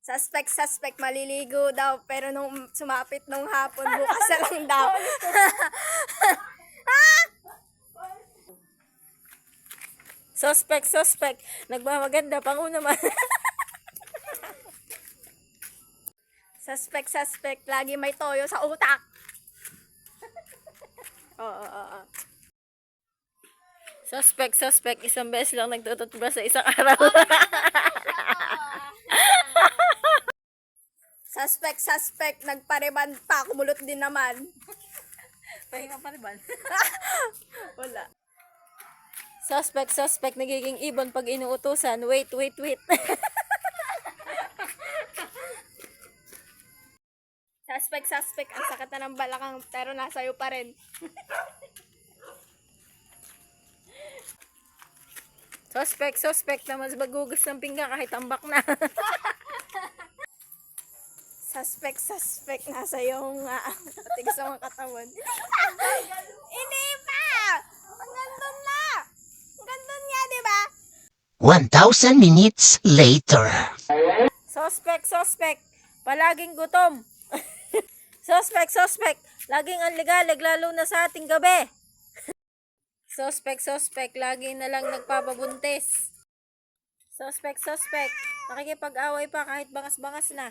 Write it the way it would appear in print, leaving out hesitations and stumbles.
Suspect, maliligo daw. Pero nung sumapit nung hapon, bukas na lang daw. Suspect. Nagmamaganda, panguna man. Suspect. Lagi may toyo sa utak. Oo. Suspect. Isang beses lang nagtututbrush sa isang araw. Suspect. Nagpariban pa. Kumulot din naman. Pahinga pa rin. Wala. Suspect. Nagiging ibon pag inuutusan. Wait. Suspect. Ang sakit na ng balakang pero nasa'yo pa rin. Suspect na mas bagugas ng pinggan kahit tambak na. Suspect. Nasa yung tigas ng katawan. Hindi pa! Ang gandun na! Ang gandun nga, diba? 1,000 minutes later. Suspect. Palaging gutom. Suspect. Laging anligalig lalo na sa ating gabi. Suspect. Lagi na lang nagpapabuntis. Suspect. Nakikipag-away pa kahit bangas-bangas na.